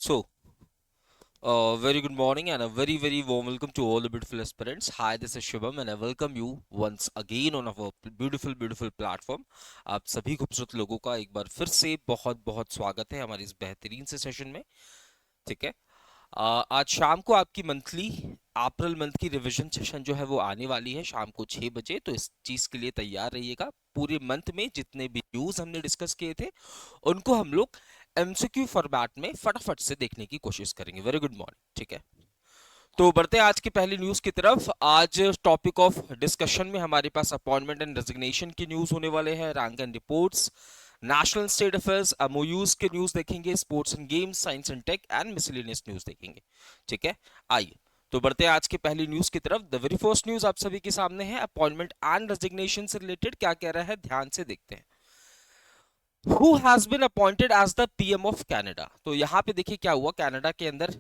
So, very good morning and a very warm welcome to all the beautiful aspirants. Hi, this is Shubham and I welcome you once again on our beautiful platform. आप सभी खूबसूरत लोगों का एक बार फिर से बहुत बहुत स्वागत है हमारे इस बेहतरीन से सेशन में. ठीक है. आज शाम को आपकी मंथली अप्रैल मंथ की रिवीजन सेशन जो है वो आने वाली है शाम को 6 बजे. तो इस चीज के लिए तैयार रहिएगा. पूरे मंथ में जितने भी न्यूज हमने डिस्कस किए थे उनको हम लोग एमसीक्यू फॉर्मेट में फटाफट से देखने की कोशिश करेंगे. Very good morning. ठीक है. तो बढ़ते हैं आज की पहली न्यूज की तरफ. आज टॉपिक ऑफ डिस्कशन में हमारे पास अपॉइंटमेंट एंड रेजिग्नेशन की न्यूज होने वाले हैं, rank and reports, national state affairs, MOUs के न्यूज देखेंगे, sports and games, science and tech and miscellaneous news देखेंगे. ठीक है. आइए तो बढ़ते हैं आज की पहली न्यूज की तरफ. द वेरी फर्स्ट न्यूज आप सभी के सामने है. अपॉइंटमेंट एंड रेजिग्नेशन से रिलेटेड क्या कह रहा है, ध्यान से देखते हैं. Who has been appointed as the PM of Canada? तो यहां पे देखिए क्या हुआ. कनाडा के अंदर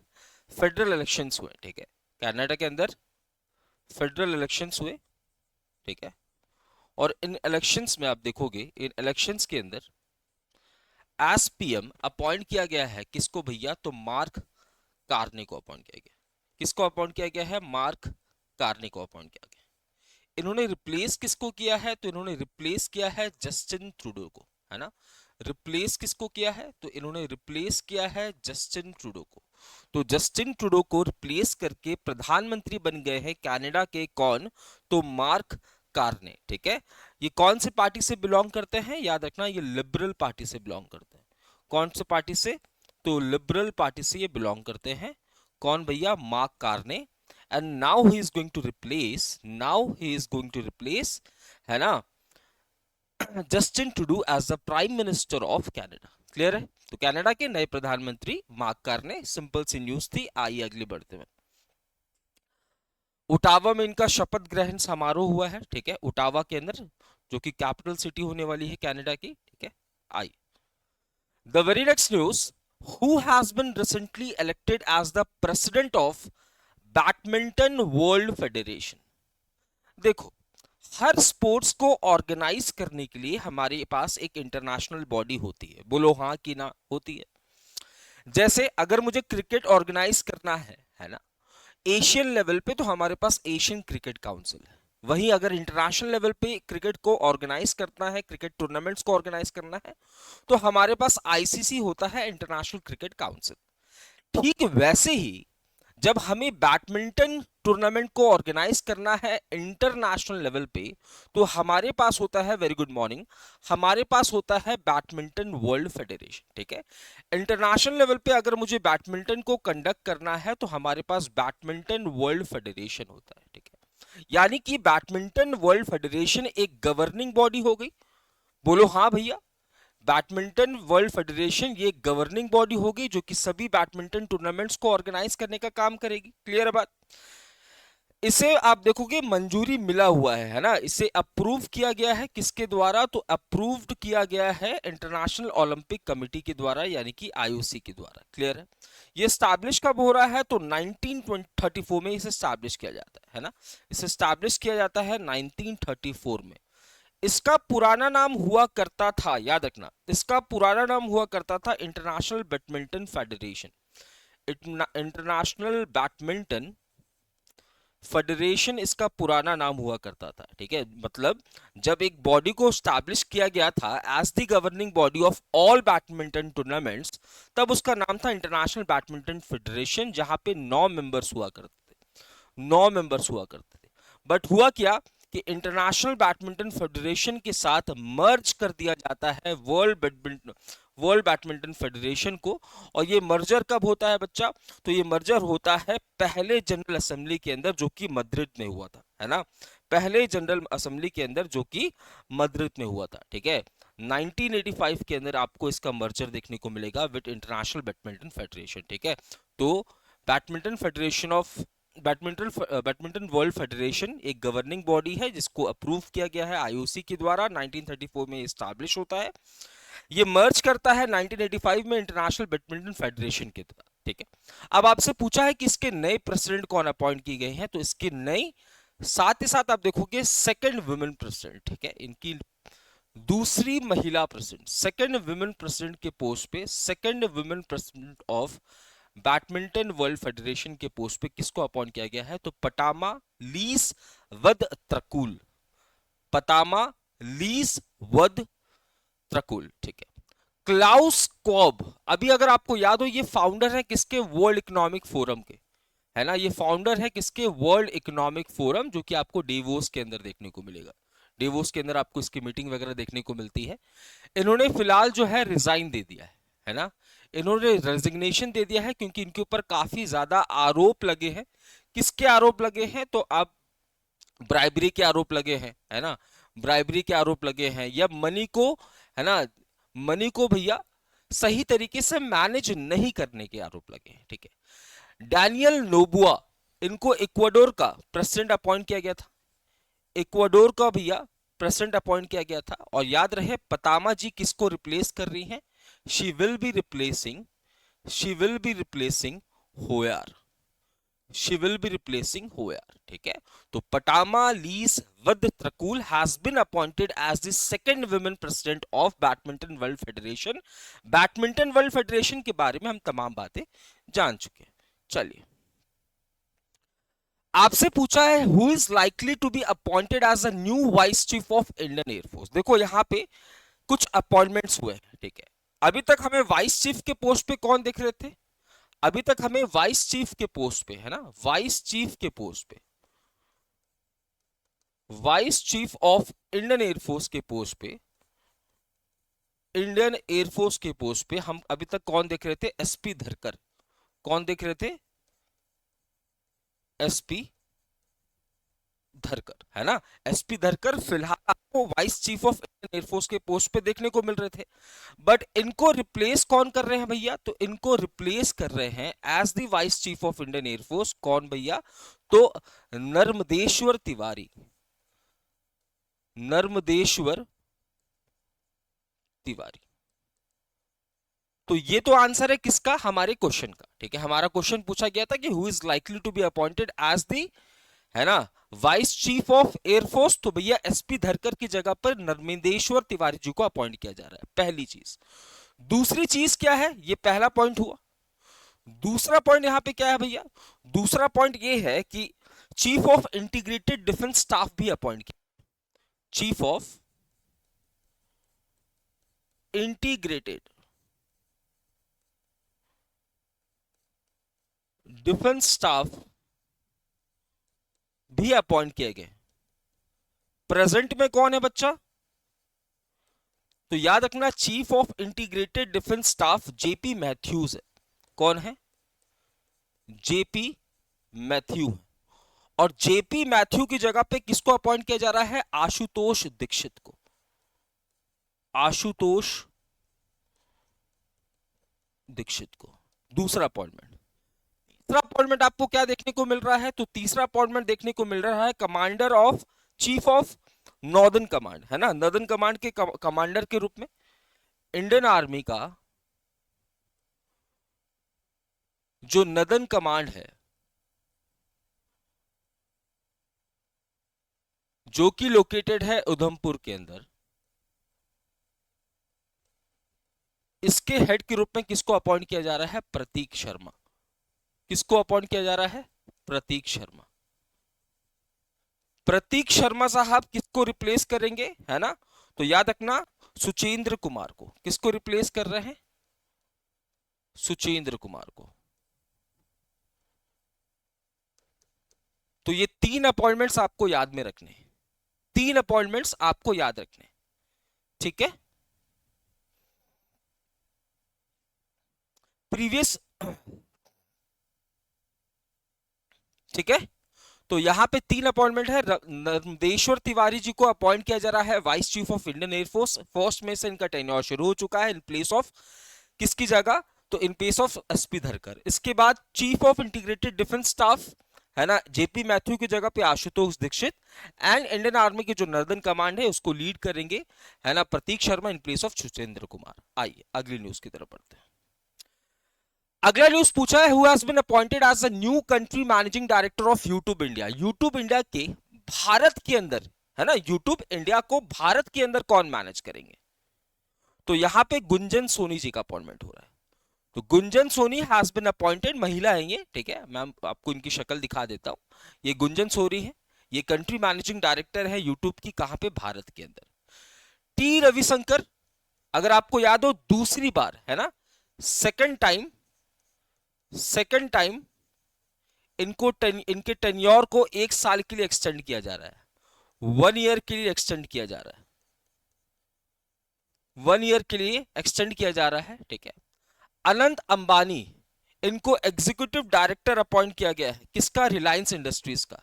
फेडरल इलेक्शंस हुए. ठीक है. कनाडा के अंदर फेडरल इलेक्शंस हुए. ठीक है. और इन इलेक्शंस में आप देखोगे, इन इलेक्शंस के अंदर एस पीएम अपॉइंट किया गया है किसको भैया, तो मार्क कार्ने को अपॉइंट किया गया. किसको अपॉइंट किया गया है, मार्क कार्ने को अपॉइंट किया गया. इन्होंने रिप्लेस किसको किया है, तो इन्होंने रिप्लेस किया है जस्टिन ट्रूडो को, है ना. रिप्लेस किसको किया है, तो इन्होंने रिप्लेस किया है जस्टिन ट्रूडो को. तो जस्टिन ट्रूडो को रिप्लेस करके प्रधानमंत्री बन गए हैं कनाडा के कौन, तो मार्क कार्ने. ठीक है. ये कौन से पार्टी से बिलोंग करते हैं, याद रखना ये लिबरल पार्टी से बिलोंग करते हैं. कौन से पार्टी से, तो लिबरल पार्टी से ये बिलोंग करते हैं. कौन भैया, Mark Carney. And now he is going to replace, है ना, जस्टिन टूडू as the prime minister of Canada. Clear है. तो कनाडा के नए प्रधानमंत्री मार्क कार्ने. सिंपल सी न्यूज थी. आइए अगली बढ़ते हैं. ओटावा में इनका शपथ ग्रहण समारोह हुआ है. ठीक है. ओटावा के अंदर, जो कि कैपिटल सिटी होने वाली है कनाडा की. ठीक है. आइए the very next news. Who has been recently elected as the president of badminton world federation. देखो, हर स्पोर्ट्स को ऑर्गेनाइज करने के लिए हमारे पास एक इंटरनेशनल बॉडी होती है. बोलो हाँ कि ना, होती है. जैसे अगर मुझे क्रिकेट ऑर्गेनाइज करना है ना, एशियन लेवल पे, तो हमारे पास एशियन क्रिकेट काउंसिल है. वहीं अगर इंटरनेशनल लेवल पे क्रिकेट को ऑर्गेनाइज करना है, क्रिकेट टूर्नामेंट्स को ऑर्गेनाइज करना है, तो हमारे पास आईसीसी होता है, इंटरनेशनल क्रिकेट काउंसिल. ठीक वैसे ही जब हमें बैडमिंटन टूर्नामेंट को ऑर्गेनाइज करना है इंटरनेशनल लेवल पे, तो हमारे पास होता है, वेरी गुड मॉर्निंग, हमारे पास होता है बैडमिंटन वर्ल्ड फेडरेशन. ठीक है. इंटरनेशनल लेवल पे अगर मुझे बैडमिंटन को कंडक्ट करना है तो हमारे पास बैडमिंटन वर्ल्ड फेडरेशन होता है. ठीक है. यानी कि बैडमिंटन वर्ल्ड फेडरेशन एक गवर्निंग बॉडी हो गई. बोलो हाँ भैया. बैडमिंटन वर्ल्ड फेडरेशन ये गवर्निंग बॉडी होगी जो कि सभी बैडमिंटन टूर्नामेंट्स को ऑर्गेनाइज करने का काम करेगी. क्लियर है बात. इसे आप देखोगे मंजूरी मिला हुआ है ना. इसे अप्रूव किया गया है किसके द्वारा, तो अप्रूव्ड किया गया है इंटरनेशनल ओलंपिक कमेटी के द्वारा, यानी कि आईओसी के द्वारा. क्लियर है. ये स्टैब्लिश कब हो रहा है, तो 1934 में इसे स्टैब्लिश किया जाता है ना. इसे स्टैब्लिश किया जाता है 1934 में. इसका पुराना नाम हुआ करता था, याद रखना, इसका पुराना नाम हुआ करता था international badminton federation. International badminton federation इसका पुराना नाम हुआ करता था. ठीक है. मतलब जब एक बॉडी को स्टैब्लिश किया गया था as the governing body of all badminton tournaments, तब उसका नाम था इंटरनेशनल बैडमिंटन फेडरेशन, जहां पे 9 मेंबर्स हुआ करते थे. 9 मेंबर्स हुआ करते थे. बट हुआ क्या कि इंटरनेशनल बैडमिंटन फेडरेशन के साथ मर्ज कर दिया जाता है वर्ल्ड बैडमिंटन फेडरेशन को. और ये मर्जर कब होता है बच्चा, तो ये मर्जर होता है पहले जनरल असेंबली के अंदर जो कि मद्रिद में हुआ था, है ना. पहले जनरल असेंबली के अंदर जो कि मद्रिद में हुआ था. ठीक है. 1985 के अंदर आपको इसका मर्जर देखने को मिलेगा विद इंटरनेशनल बैडमिंटन फेडरेशन. ठीक है. तो badminton federation of badminton world federation एक गवर्निंग बॉडी है जिसको अप्रूव किया गया है आईओसी के द्वारा. 1934 में एस्टैब्लिश होता है. ये मर्ज करता है 1985 में इंटरनेशनल बैडमिंटन फेडरेशन के द्वारा. ठीक है. अब आपसे पूछा है कि इसके नए प्रेसिडेंट कौन अपॉइंट किए गए हैं, तो इसके नए साथ ही साथ आप देखोगे सेकंड वुमेन प्रेसिडेंट. ठीक है. इनकी दूसरी महिला प्रेसिडेंट, सेकंड वुमेन प्रेसिडेंट के पोस्ट पे, second women president of badminton world federation के पोस्ट पे किसको अपॉइंट किया गया है? तो पटामा लीस वद त्रकुल, पतामा लीस वद त्रकुल, ठीक है। क्लाउस कॉब, अभी अगर आपको याद हो ये फाउंडर है किसके? वर्ल्ड इकोनॉमिक फोरम के, है ना, ये फाउंडर है किसके? वर्ल्ड इकोनॉमिक फोरम, जो कि आपको डेवोस के अंदर देखने को मिलेगा। डेवोस के अंदर आपको इसकी मीटिंग वगैरह देखने को मिलती है। इन्होंने फिलहाल जो है रिजाइन दे दिया है ना, इन्होंने रेजिग्नेशन दे दिया है क्योंकि इनके ऊपर काफी ज्यादा आरोप लगे हैं। किसके आरोप लगे हैं? तो आप ब्राइबरी के आरोप लगे हैं, है ना, ब्राइबरी के आरोप लगे हैं, या मनी को, है ना, मनी को भैया सही तरीके से मैनेज नहीं करने के आरोप लगे हैं, ठीक है। डैनियल नोबुआ, इनको इक्वाडोर का प्रेसिडेंट अपॉइंट किया गया था, इक्वाडोर का भैया प्रेसिडेंट अपॉइंट किया गया था। और याद रहे पतामा जी किसको रिप्लेस कर रही हैं? She will be replacing, she will be replacing होयार, she will be replacing होयार, ठीक है। तो Patama Leeswadtrakul has been appointed as the second women president of badminton world federation. Badminton world federation के बारे में हम तमाम बातें जान चुके हैं। चलिए, आपसे पूछा है who is likely to be appointed as a new vice chief of Indian air force. देखो यहां पे कुछ अपॉइंटमेंट्स हुए हैं, ठीक है। अभी तक हमें वाइस चीफ के पोस्ट पे कौन दिख रहे थे? अभी तक हमें वाइस चीफ के पोस्ट पे, है ना, वाइस चीफ के पोस्ट पे, vice chief of Indian air force के पोस्ट पे, इंडियन एयरफोर्स के पोस्ट पे हम अभी तक कौन देख रहे थे? एसपी धरकर। कौन देख रहे थे? एसपी धरकर, है ना। एसपी धरकर फिलहाल आपको vice chief of Indian air force के पोस्ट पे देखने को मिल रहे थे। बट इनको रिप्लेस कौन कर रहे हैं भैया? तो इनको रिप्लेस कर रहे हैं as the vice chief of Indian air force कौन भैया? तो नर्मदेश्वर तिवारी, नर्मदेश्वर तिवारी। तो ये तो आंसर है किसका? हमारे क्वेश्चन का, ठीक है। हमारा क्वेश्चन पूछा गया था कि who is likely to be appointed as the, है ना, वाइस चीफ ऑफ एयरफोर्स। तो भैया एसपी धरकर की जगह पर नर्मदेश्वर तिवारी जी को अपॉइंट किया जा रहा है, पहली चीज। दूसरी चीज क्या है? ये पहला पॉइंट हुआ। दूसरा पॉइंट यहां पे क्या है भैया? दूसरा पॉइंट ये है कि chief of integrated defence staff भी अपॉइंट किया। Chief of integrated defence staff भी अपॉइंट किए गए। प्रेजेंट में कौन है बच्चा? तो याद रखना chief of integrated defence staff JP Mathews है। कौन है? JP Mathew. और जेपी मैथ्यू की जगह पे किसको अपॉइंट किया जा रहा है? आशुतोष दीक्षित को। आशुतोष दीक्षित को। दूसरा अपॉइंटमेंट। तीसरा अपॉइंटमेंट आपको क्या देखने को मिल रहा है? तो तीसरा अपॉइंटमेंट देखने को मिल रहा है commander of, chief of northern command, है ना, नॉर्दर्न कमांड के कमांडर के रूप में इंडियन आर्मी का जो नॉर्दर्न कमांड है, जो कि लोकेटेड है उधमपुर के अंदर, इसके हेड के रूप में किसको अपॉइंट किया जा रहा है? प्रतीक शर्मा। किसको अपॉइंट किया जा रहा है? प्रतीक शर्मा। प्रतीक शर्मा साहब किसको रिप्लेस करेंगे, है ना? तो याद रखना सुचेंद्र कुमार को। किसको रिप्लेस कर रहे हैं? सुचेंद्र कुमार को। तो ये तीन अपॉइंटमेंट्स आपको याद में रखने हैं, तीन अपॉइंटमेंट्स आपको याद रखने हैं, ठीक है। प्रीवियस, ठीक है। तो यहां पे तीन अपॉइंटमेंट है। नर्मदेश्वर तिवारी जी को अपॉइंट किया जा रहा है vice chief of Indian air force. First में से इनका टेन्योर शुरू हो चुका है इन प्लेस ऑफ किसकी जगह? तो in place of SP Dharkar. इसके बाद chief of integrated defence staff, है ना, जेपी मैथ्यू की जगह पे Ashutosh Dixit. And Indian army की जो नॉर्दर्न कमांड है उसको लीड करेंगे, है ना, Prateek Sharma in place of Suchendra Kumar. आइए अगली न्यूज की तरफ बढ़ते हैं। अगला न्यूज पूछा है who has been appointed as a new country managing director of YouTube India. YouTube India के भारत के अंदर, है ना, यूट्यूब इंडिया को भारत के अंदर कौन मैनेज करेंगे? तो यहां पे गुंजन सोनी जी का अपॉइंटमेंट हो रहा है। तो Gunjan Soni has been appointed, महिला है ये, ठीक है, मैं आपको इनकी शक्ल दिखा देता हूं। ये गुंजन सोनी है, ये कंट्री मैनेजिंग डायरेक्टर है यूट्यूब की, कहां पे, भारत के अंदर। टी रविशंकर, अगर आपको याद हो दूसरी बार है ना, सेकंड टाइम इनके टेन्योर को 1 साल के लिए एक्सटेंड किया जा रहा है, 1 ईयर के लिए एक्सटेंड किया जा रहा है, 1 ईयर के लिए एक्सटेंड किया जा रहा है, ठीक है। अनंत अंबानी, इनको एग्जीक्यूटिव डायरेक्टर अपॉइंट किया गया है, किसका, रिलायंस इंडस्ट्रीज का।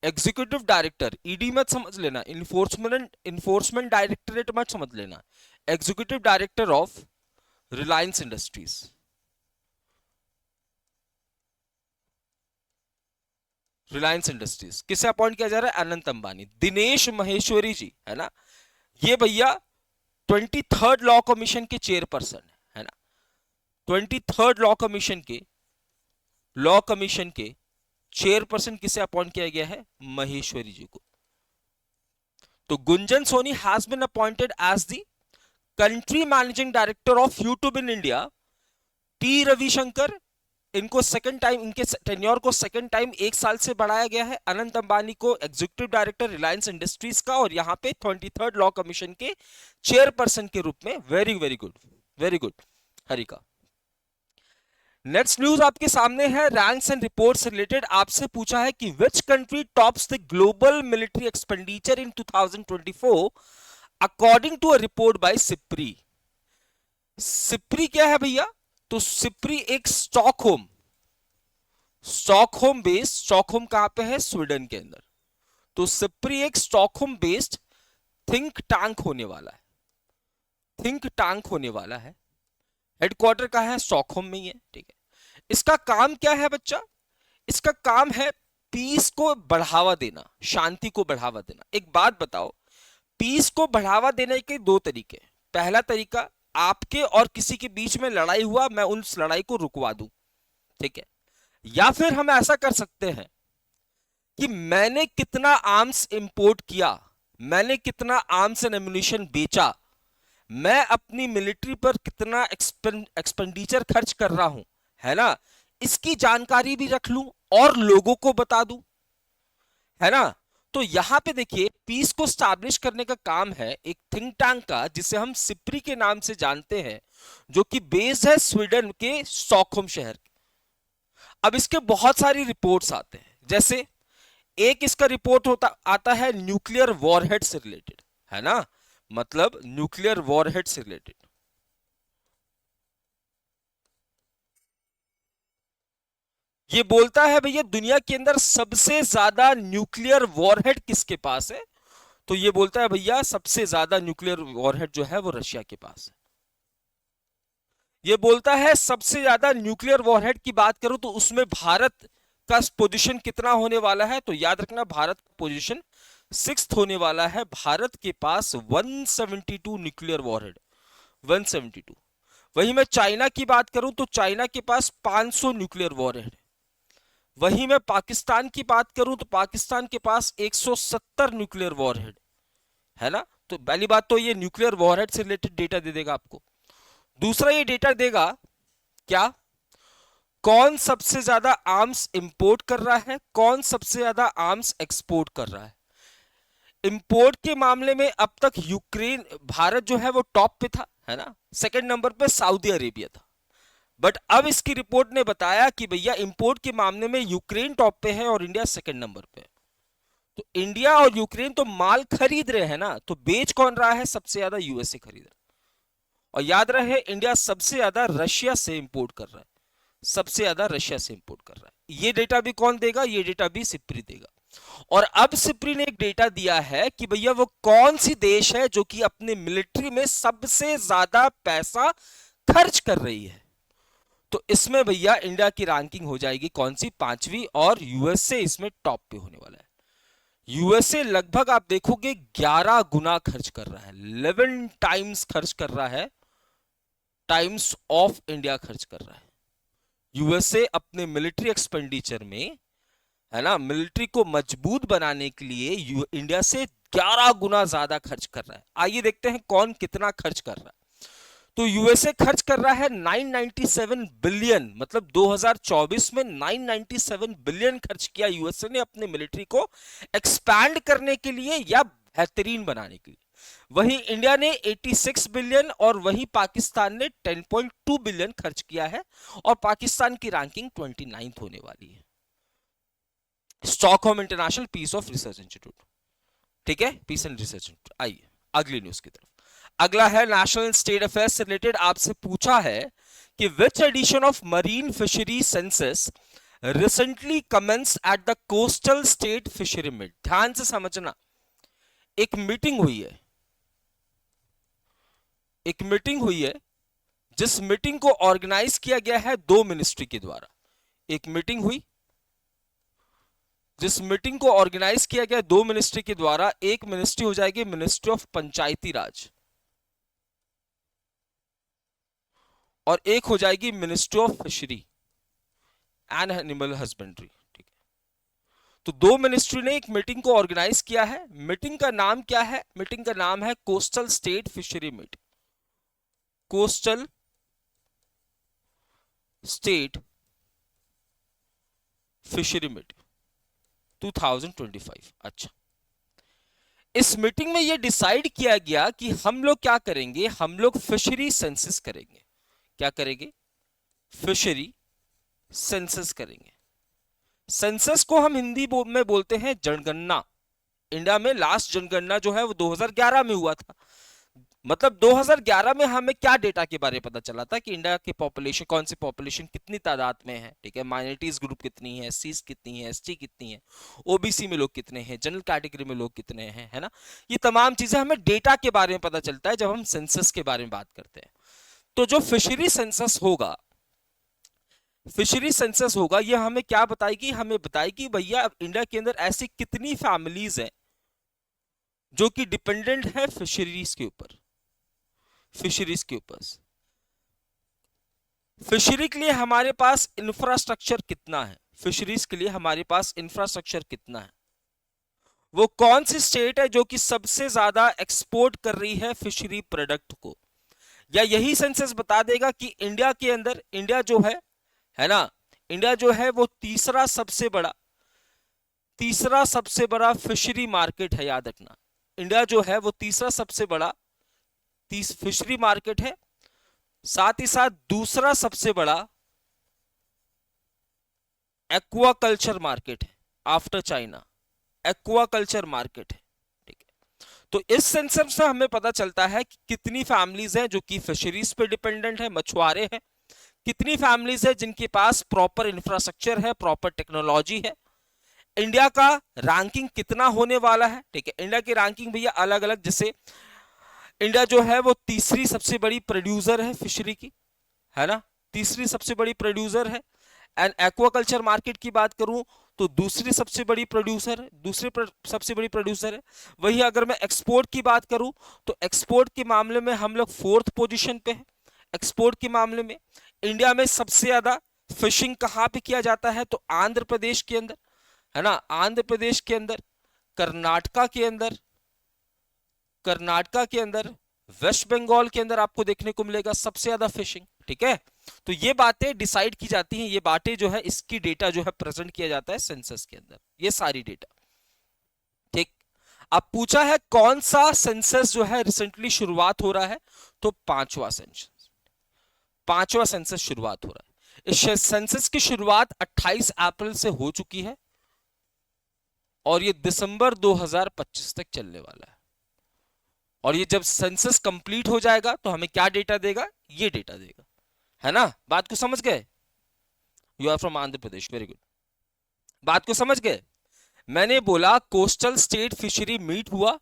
एग्जीक्यूटिव डायरेक्टर, ईडी मत समझ लेना, इन्फोर्समेंट डायरेक्टरेट मत समझ लेना, executive director of Reliance industries. Reliance industries किसे अपॉइंट किया जा रहा है, अनंत अंबानी। दिनेश महेश्वरी जी है ना, ये भैया 23rd लॉ कमीशन के चेयरपर्सन है ना, 23rd लॉ कमीशन के चेयरपर्सन किसे अपॉइंट किया गया है, महेश्वरी जी को। तो Gunjan Soni has been appointed as the country managing director of YouTube in India. T Ravishankar, इनको सेकंड टाइम, इनके टेन्योर को सेकंड टाइम 1 साल से बढ़ाया गया है। अनंत अंबानी को एग्जीक्यूटिव डायरेक्टर रिलायंस इंडस्ट्रीज का, और यहां पे 23rd लॉ कमीशन के चेयरपर्सन के रूप में। Very very good, very good Harika. Next news आपके सामने है, रैंक्स एंड रिपोर्ट्स रिलेटेड। आपसे पूछा है कि which country tops the global military expenditure in 2024 according to a report by SIPRI. SIPRI क्या है भैया, तो सिप्री एक स्टॉकहोम बेस्ड, स्टॉकहोम कहां पे है, स्वीडन के अंदर। तो सिप्री एक स्टॉकहोम बेस्ड थिंक टैंक होने वाला है, हेडक्वार्टर का है स्टॉकहोम में ही है, ठीक है। इसका काम क्या है बच्चा, इसका काम है पीस को बढ़ावा देना, शांति को बढ़ावा देना। एक बात बताओ, पीस को बढ़ावा देने के 2 तरीके। पहला तरीका, आपके और किसी के बीच में लड़ाई हुआ, मैं उस लड़ाई को रुकवा दूं, ठीक है। या फिर हम ऐसा कर सकते हैं कि मैंने कितना आर्म्स इंपोर्ट किया, मैंने कितना आर्म्स एंड एम्युनिशन बेचा, मैं अपनी मिलिट्री पर कितना एक्सपेंडिचर खर्च कर रहा हूं, है ना, इसकी जानकारी भी रख लूं और लोगों को बता दूं, है ना। तो यहां पे देखिए, पीस को स्टैब्लिश करने का काम है एक थिंक टैंक का, जिसे हम सिप्री के नाम से जानते हैं, जो कि बेस्ड है स्वीडन के स्टॉकहोम शहर। अब इसके बहुत सारी रिपोर्ट्स आते हैं, जैसे एक इसका रिपोर्ट आता है न्यूक्लियर वॉरहेड से रिलेटेड, है ना, मतलब न्यूक्लियर वॉरहेड से रिलेटेड। ये बोलता है भैया दुनिया के अंदर सबसे ज्यादा न्यूक्लियर वॉरहेड किसके पास है, तो ये बोलता है भैया सबसे ज्यादा न्यूक्लियर वॉरहेड जो है वो रशिया के पास है। ये बोलता है सबसे ज्यादा न्यूक्लियर वॉरहेड की बात करूं तो उसमें भारत का पोजीशन कितना होने वाला है, तो याद रखना भारत का पोजीशन 6th होने वाला है। भारत के पास 172 न्यूक्लियर वॉरहेड, 172। वहीं मैं चाइना की बात करूं तो चाइना के पास 500 न्यूक्लियर वॉरहेड। वहीं मैं पाकिस्तान की बात करूं तो पाकिस्तान के पास 170 न्यूक्लियर वॉरहेड, है ना। तो पहली बात तो ये न्यूक्लियर वॉरहेड से रिलेटेड डेटा दे देगा आपको। दूसरा ये डेटा देगा क्या, कौन सबसे ज्यादा आर्म्स इंपोर्ट कर रहा है, कौन सबसे ज्यादा आर्म्स एक्सपोर्ट कर रहा है। इंपोर्ट के मामले में अब तक यूक्रेन, भारत जो है वो टॉप पे था, है ना, सेकंड नंबर पे सऊदी अरेबिया था। बट अब इसकी रिपोर्ट ने बताया कि भैया इंपोर्ट के मामले में यूक्रेन टॉप पे है और इंडिया सेकंड नंबर पे है। तो इंडिया और यूक्रेन तो माल खरीद रहे हैं ना, तो बेच कौन रहा है, सबसे ज्यादा यूएसए खरीद रहा है। और याद रहे इंडिया सबसे ज्यादा रशिया से इंपोर्ट कर रहा है, सबसे ज्यादा रशिया से इंपोर्ट कर रहा है। ये डेटा भी कौन देगा, ये डेटा भी सिप्री देगा। और अब सिप्री ने एक डेटा दिया है कि भैया वो कौन सी देश है जो कि अपने मिलिट्री में सबसे ज्यादा पैसा खर्च कर रही है। तो इसमें भैया इंडिया की रैंकिंग हो जाएगी कौन सी, 5वीं, और यूएसए इसमें टॉप पे होने वाला है। यूएसए लगभग आप देखोगे 11 गुना खर्च कर रहा है, 11 टाइम्स खर्च कर रहा है, टाइम्स ऑफ इंडिया खर्च कर रहा है। यूएसए अपने मिलिट्री एक्सपेंडिचर में, है ना, मिलिट्री को मजबूत बनाने के लिए इंडिया से 11 गुना ज्यादा खर्च कर रहा है। आइए देखते हैं कौन कितना खर्च कर रहा है। तो यूएसए खर्च कर रहा है 997 बिलियन, मतलब 2024 में 997 बिलियन खर्च किया यूएसए ने अपने मिलिट्री को एक्सपैंड करने के लिए या बेहतरीन बनाने के लिए। वहीं इंडिया ने 86 बिलियन और वहीं पाकिस्तान ने 10.2 बिलियन खर्च किया है, और पाकिस्तान की रैंकिंग 29th होने वाली है Stockholm international peace of research institute. ठीक है, पीस एंड रिसर्च इंस्टीट्यूट। आइए अगली न्यूज की तरफ। अगला है नेशनल स्टेट अफेयर्स से रिलेटेड, आपसे पूछा है कि which edition of marine fishery census recently commence at the coastal state fishery meet. ध्यान से समझना, एक मीटिंग हुई है, एक मीटिंग हुई है जिस मीटिंग को ऑर्गेनाइज किया गया है दो मिनिस्ट्री के द्वारा। एक मीटिंग हुई जिस मीटिंग को ऑर्गेनाइज किया गया दो मिनिस्ट्री के द्वारा। एक मिनिस्ट्री हो जाएगी मिनिस्ट्री ऑफ पंचायती राज और एक हो जाएगी ministry of fishery and animal husbandry. ठीक है, तो दो मिनिस्ट्री ने एक मीटिंग को ऑर्गेनाइज किया है। मीटिंग का नाम क्या है? मीटिंग का नाम है coastal state fishery meet. Coastal state fishery meet 2025। अच्छा, इस मीटिंग में यह डिसाइड किया गया कि हम लोग क्या करेंगे, हम लोग फिशरी सेंसस करेंगे। क्या करेंगे? फिशरी सेंसस करेंगे। सेंसस को हम हिंदी में बोलते हैं जनगणना। इंडिया में लास्ट जनगणना जो है वो 2011 में हुआ था। मतलब 2011 में हमें क्या डेटा के बारे में पता चला था कि इंडिया की पॉपुलेशन, कौन सी पॉपुलेशन कितनी तादाद में है, ठीक है, माइनॉरिटीज ग्रुप कितनी है, एससीज कितनी है, एसटी कितनी है, ओबीसी में लोग कितने हैं, जनरल कैटेगरी में लोग कितने हैं, है ना। ये तमाम चीजें हमें डेटा के बारे में पता चलता है जब हम सेंसस के बारे में बात करते हैं। तो जो फिशरी सेंसस होगा, फिशरी सेंसस होगा, ये हमें क्या बताएगी? हमें बताएगी भैया इंडिया के अंदर ऐसी कितनी फैमिलीज हैं जो कि डिपेंडेंट है फिशरीज के ऊपर, फिशरीज के ऊपर। फिशरी के लिए हमारे पास इंफ्रास्ट्रक्चर कितना है, फिशरीज के लिए हमारे पास इंफ्रास्ट्रक्चर कितना है। वो कौन सी स्टेट है जो कि सबसे ज्यादा एक्सपोर्ट कर रही है फिशरी प्रोडक्ट को, या यही सेंसस बता देगा कि इंडिया के अंदर, इंडिया जो है ना, इंडिया जो है वो तीसरा सबसे बड़ा फिशरी मार्केट है। याद रखना, इंडिया जो है वो तीसरा सबसे बड़ा फिशरी मार्केट है, साथ ही साथ दूसरा सबसे बड़ा एक्वाकल्चर मार्केट है आफ्टर चाइना, एक्वाकल्चर मार्केट है। ठीक है, तो इस सेंसस से हमें पता चलता है कि कितनी फैमिलीज हैं जो कि फिशरीज पे डिपेंडेंट है, मछुआरे हैं, कितनी फैमिलीज है जिनके पास प्रॉपर इंफ्रास्ट्रक्चर है, प्रॉपर टेक्नोलॉजी है, इंडिया का रैंकिंग कितना होने वाला है। ठीक है, इंडिया की रैंकिंग भैया अलग अलग, जैसे इंडिया जो है वो तीसरी सबसे बड़ी प्रोड्यूसर है फिशरी की, है ना, तीसरी सबसे बड़ी प्रोड्यूसर है। एंड एक्वाकल्चर मार्केट की बात करूं तो दूसरी सबसे बड़ी प्रोड्यूसर है, सबसे बड़ी प्रोड्यूसर है। वही अगर मैं एक्सपोर्ट की बात करूं तो एक्सपोर्ट के मामले में हम लोग 4th पोजीशन पे है। एक्सपोर्ट के मामले में इंडिया में सबसे ज्यादा फिशिंग कहां पे किया जाता है? तो आंध्र प्रदेश के अंदर, है ना, आंध्र प्रदेश के अंदर, कर्नाटका के अंदर, कर्नाटका के अंदर, वेस्ट बंगाल के अंदर आपको देखने को मिलेगा सबसे ज्यादा फिशिंग। ठीक है, तो ये बातें डिसाइड की जाती हैं, ये बातें जो है इसकी डेटा जो है प्रेजेंट किया जाता है सेंसस के अंदर, ये सारी डेटा। ठीक, अब पूछा है कौन सा सेंसस जो है रिसेंटली शुरुआत हो रहा है? तो पांचवा सेंसस शुरुआत हो रहा है। इस सेंसस की शुरुआत 28 अप्रैल से हो चुकी है और ये दिसंबर 2025 तक चलने वाला है। और ये जब सेंसस कंप्लीट हो जाएगा तो हमें क्या डेटा देगा? ये डेटा देगा, है ना। बात को समझ गए? You are from Andhra Pradesh, very good. बात को समझ गए? मैंने बोला कोस्टल स्टेट फिशरी मीट हुआ,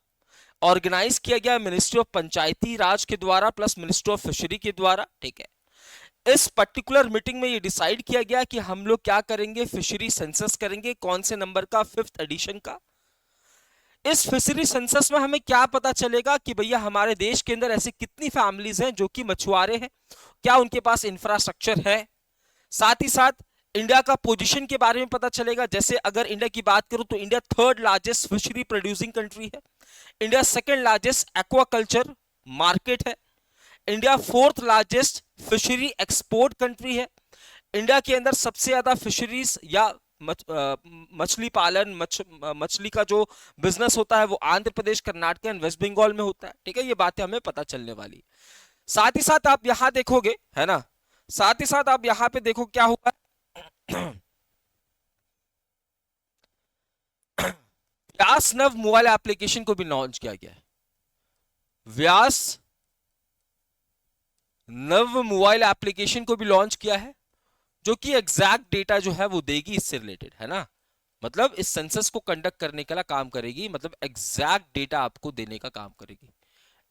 ऑर्गेनाइज किया गया मिनिस्ट्री ऑफ पंचायती राज के द्वारा प्लस मिनिस्ट्री ऑफ फिशरी के द्वारा। ठीक है, इस पर्टिकुलर मीटिंग में ये डिसाइड किया गया कि हम लोग क्या करेंगे, फिशरी सेंसस करेंगे। कौन से नंबर का? 5th एडिशन का। इस फिशरी सेंसस में हमें क्या पता चलेगा कि भैया हमारे देश के अंदर ऐसी कितनी फैमिलीज हैं जो कि मछुआरे हैं, क्या उनके पास इंफ्रास्ट्रक्चर है। साथ ही साथ इंडिया का पोजीशन के बारे में पता चलेगा। जैसे अगर इंडिया की बात करूं तो India 3rd largest fishery producing country है, India 2nd largest aquaculture market है, India fourth largest fishery export country है। इंडिया के अंदर सबसे ज्यादा फिशरीज या मछली पालन मछली का जो बिजनेस होता है वो आंध्र प्रदेश, कर्नाटक एंड वेस्ट बंगाल में होता है। ठीक है, ये बातें हमें पता चलने वाली। साथ ही साथ आप यहां देखोगे, है ना, साथ ही साथ आप यहां पे देखो क्या हुआ है। व्यास नव मोबाइल एप्लीकेशन को भी लॉन्च किया गया है। व्यास नव मोबाइल एप्लीकेशन को भी लॉन्च किया है, जो कि एग्जैक्ट डेटा जो है वो देगी इससे रिलेटेड, है ना। मतलब इस सेंसस को कंडक्ट करने का काम करेगी, मतलब एग्जैक्ट डेटा आपको देने का काम करेगी,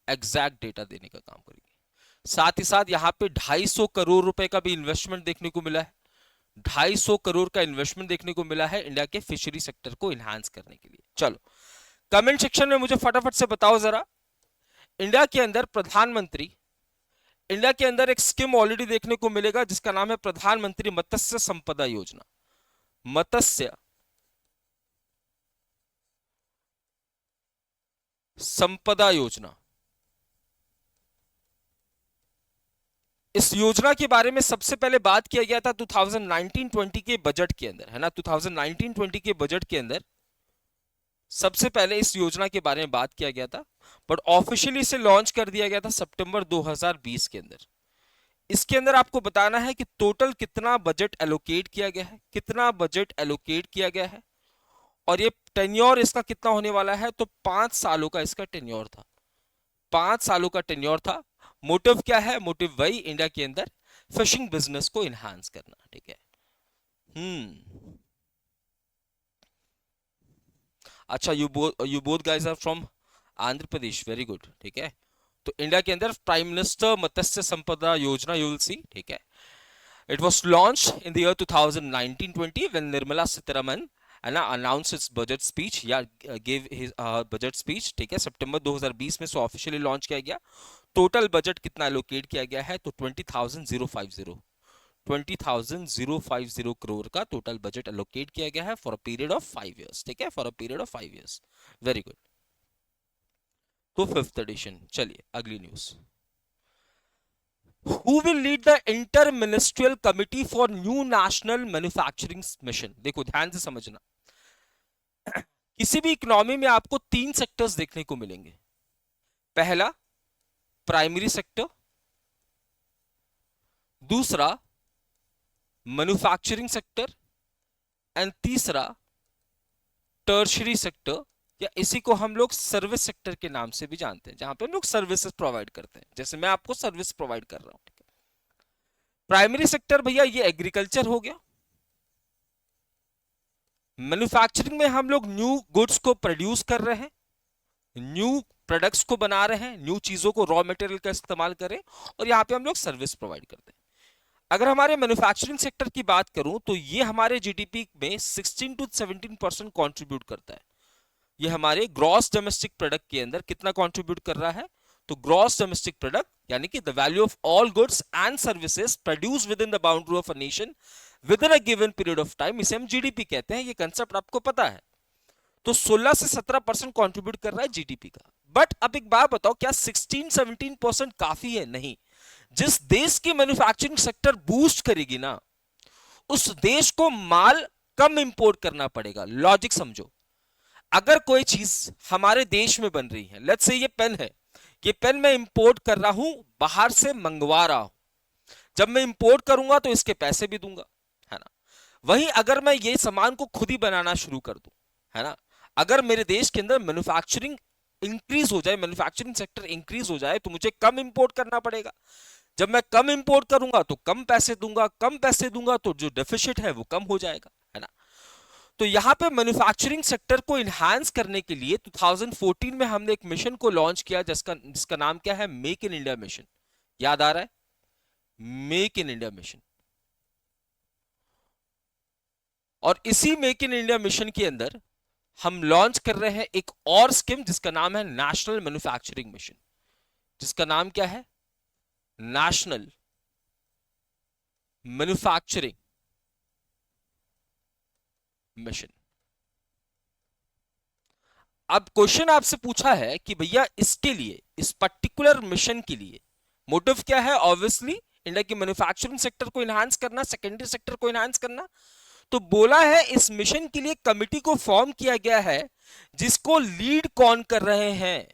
एग्जैक्ट डेटा देने का काम करेगी। साथ ही साथ यहाँ पे 250 करोड़ रुपए का भी इन्वेस्टमेंट देखने को मिला है। 250 करोड़ का इन्वेस्टमेंट देखने को मिला है इंडिया के फिशरी सेक्टर को इनहांस करने के लिए। चलो कमेंट सेक्शन में मुझे फटाफट से बताओ जरा, इंडिया के अंदर प्रधानमंत्री, इंडिया के अंदर एक स्कीम ऑलरेडी देखने को मिलेगा जिसका नाम है प्रधानमंत्री मत्स्य संपदा योजना। मत्स्य संपदा योजना, इस योजना के बारे में सबसे पहले बात किया गया था 2019-20 के बजट के अंदर, है ना। 2019-20 के बजट के अंदर सबसे पहले इस योजना के बारे में बात किया गया था, बट ऑफिशियली इसे लॉन्च कर दिया गया था सितंबर 2020 के अंदर। इसके अंदर आपको बताना है कि टोटल कितना बजट एलोकेट किया गया है, कितना बजट एलोकेट किया गया है, और ये टेन्योर इसका कितना होने वाला है, तो 5 सालों का इसका टेन्योर था, 5 सालों का टेन्योर था। मोटिव क्या है, मोटिव वही इंडिया के अंदर फिशिंग बिजनेस को इनहांस करना। ठीक है, अच्छा, you both guys are from Andhra Pradesh, very good. ठीक है, तो इंडिया के अंदर प्राइम मिनिस्टर मत्स्य संपदा योजना, यू विल सी। ठीक है, it was launched in the year 2019-20 when Nirmala Sitharaman announced its budget speech या gave his budget speech। ठीक है, सितंबर 2020 में सो ऑफिशियली लॉन्च किया गया। टोटल बजट कितना एलोकेट किया गया है, तो 20,050 करोड़ का टोटल बजट एलोकेट किया गया है for a period of 5 years. ठीक है, for a period of 5 years, very good. तो 5th एडिशन, चलिए अगली news. Who will lead the inter-ministerial committee for new national manufacturing mission? देखो ध्यान से समझना, किसी भी इकोनॉमी में आपको 3 सेक्टर्स देखने को मिलेंगे। पहला प्राइमरी सेक्टर, दूसरा मैन्युफैक्चरिंग सेक्टर, एंड तीसरा टर्शरी सेक्टर, या इसी को हम लोग सर्विस सेक्टर के नाम से भी जानते हैं, जहां पे हम लोग सर्विसेज प्रोवाइड करते हैं, जैसे मैं आपको सर्विस प्रोवाइड कर रहा हूं। प्राइमरी सेक्टर भैया ये एग्रीकल्चर हो गया। मैन्युफैक्चरिंग में हम लोग न्यू गुड्स को प्रोड्यूस कर रहे हैं, न्यू प्रोडक्ट्स को बना रहे हैं, न्यू चीजों को रॉ मटेरियल का इस्तेमाल करें, और यहां पे हम लोग सर्विस प्रोवाइड करते हैं। अगर हमारे मैन्युफैक्चरिंग सेक्टर की बात करूं तो ये हमारे जीडीपी में 16 to 17% कंट्रीब्यूट करता है। ये हमारे ग्रॉस डोमेस्टिक प्रोडक्ट के अंदर कितना कंट्रीब्यूट कर रहा है, तो ग्रॉस डोमेस्टिक प्रोडक्ट यानी कि the value of all goods and services produce with in the boundary of a nation with in a given period of time, इसे हम जीडीपी कहते हैं। ये कंसेप्ट आपको पता है। तो 16 से 17% कंट्रीब्यूट कर रहा है जीडीपी का। बट अब एक बात बताओ, क्या 16-17% काफी है? नहीं। जिस देश की मैन्युफैक्चरिंग सेक्टर बूस्ट करेगी ना, उस देश को माल कम इंपोर्ट करना पड़ेगा। लॉजिक समझो, अगर कोई चीज हमारे देश में बन रही है, लेट्स से ये पेन है, ये पेन मैं इंपोर्ट कर रहा हूं, बाहर से मंगवा रहा हूं, जब मैं इंपोर्ट करूंगा तो इसके पैसे भी दूंगा, है ना। वहीं अगर मैं ये सामान को खुद ही बनाना शुरू कर दूं, है ना, अगर मेरे देश के अंदर मैन्युफैक्चरिंग इंक्रीज हो जाए, मैन्युफैक्चरिंग सेक्टर इंक्रीज हो जाए, तो मुझे कम इंपोर्ट करना पड़ेगा। जब मैं कम इंपोर्ट करूंगा तो कम पैसे दूंगा, कम पैसे दूंगा तो जो डेफिसिट है वो कम हो जाएगा, है ना। तो यहां पे मैन्युफैक्चरिंग सेक्टर को इनहांस करने के लिए 2014 में हमने एक मिशन को लॉन्च किया, जिसका जिसका नाम क्या है, मेक इन इंडिया मिशन। याद आ रहा है, मेक इन इंडिया मिशन। और इसी मेक इन इंडिया मिशन के अंदर हम लॉन्च कर रहे हैं एक और स्कीम जिसका नाम है नेशनल मैन्युफैक्चरिंग मिशन, जिसका नाम क्या है, नेशनल मैन्युफैक्चरिंग मिशन। अब क्वेश्चन आपसे पूछा है कि भैया इसके लिए, इस पर्टिकुलर मिशन के लिए, मोटिव क्या है? ऑब्वियसली इंडिया की मैन्युफैक्चरिंग सेक्टर को इनहांस करना, सेकेंडरी सेक्टर को इनहांस करना। तो बोला है इस मिशन के लिए कमिटी को फॉर्म किया गया है, जिसको लीड कौन कर रहे हैं?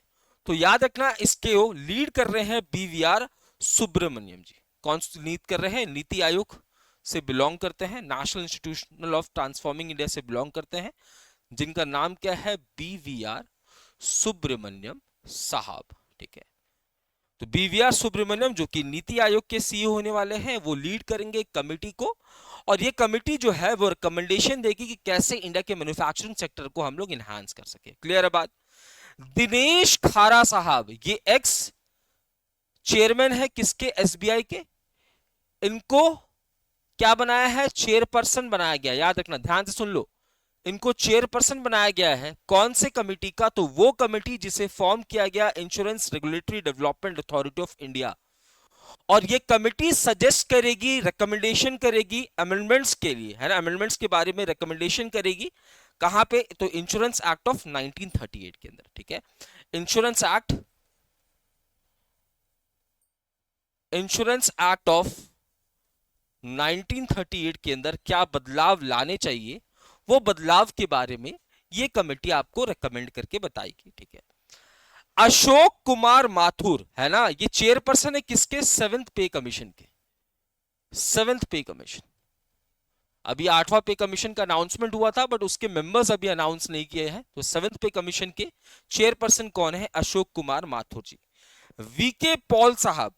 तो याद रखना, इसके लीड कर रहे हैं बीवीआर सुब्रमण्यम जी। कौन लीड कर रहे हैं? नीति आयोग से बिलोंग करते हैं, national institutional of transforming India से बिलोंग करते हैं, जिनका नाम क्या है? बीवीआर सुब्रमण्यम साहब। ठीक है, तो बीवीआर सुब्रमण्यम जो कि नीति आयोग के सीईओ होने वाले हैं, वो लीड करेंगे कमेटी को। और ये कमेटी जो है वो रिकमेंडेशन देगी कि कैसे इंडिया के मैन्युफैक्चरिंग सेक्टर को हम लोग इनहांस कर सके। क्लियर है बात? दिनेश खारा साहब, ये एक्स चेयरमैन है किसके? एसबीआई के। इनको क्या बनाया है? चेयरपर्सन बनाया गया। याद रखना, ध्यान से सुन लो, इनको चेयरपर्सन बनाया गया है। कौन से कमेटी का? तो वो कमेटी जिसे फॉर्म किया गया insurance regulatory development authority of India. और ये कमेटी सजेस्ट करेगी, रिकमेंडेशन करेगी अमेंडमेंट्स के लिए, है ना, अमेंडमेंट्स के बारे में रिकमेंडेशन करेगी। कहां पे? तो इंश्योरेंस एक्ट ऑफ 1938 के अंदर। ठीक है, इंश्योरेंस एक्ट ऑफ 1938 के अंदर क्या बदलाव लाने चाहिए, वो बदलाव के बारे में ये कमेटी आपको रेकमेंड करके बताएगी। ठीक है, अशोक कुमार माथुर है ना, ये चेयरपर्सन है किसके? सेवेंथ पे कमीशन के। सेवेंथ पे कमीशन, अभी 8वां पे कमीशन का अनाउंसमेंट हुआ था, बट उसके मेंबर्स अभी अनाउंस नहीं किए हैं। तो सेवेंथ पे कमीशन के चेयरपर्सन कौन है? अशोक कुमार माथुर जी। वीके पॉल साहब,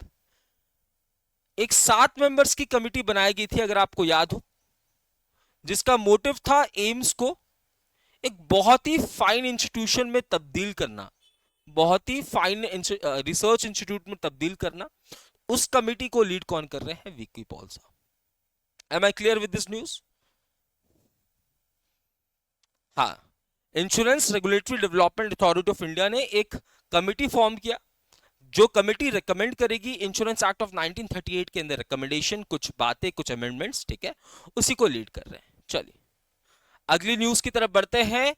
एक 7 मेंबर्स की कमिटी बनाई गई थी, अगर आपको याद हो, जिसका मोटिव था एम्स को एक बहुत ही फाइन इंस्टीट्यूशन में तब्दील करना, बहुत ही फाइन रिसर्च इंस्टीट्यूट में तब्दील करना। उस कमिटी को लीड कौन कर रहे हैं? वीके पॉल साहब। Am I clear with this news? हाँ, insurance regulatory development authority of India ने एक कमिटी फॉर्म किया, जो कमिटी रिकमेंड करेगी इंश्योरेंस एक्ट ऑफ 1938 के अंदर रिकमेंडेशन, कुछ बातें, कुछ अमेंडमेंट्स। ठीक है, उसी को लीड कर रहे हैं। चलिए अगली न्यूज की तरफ बढ़ते हैं।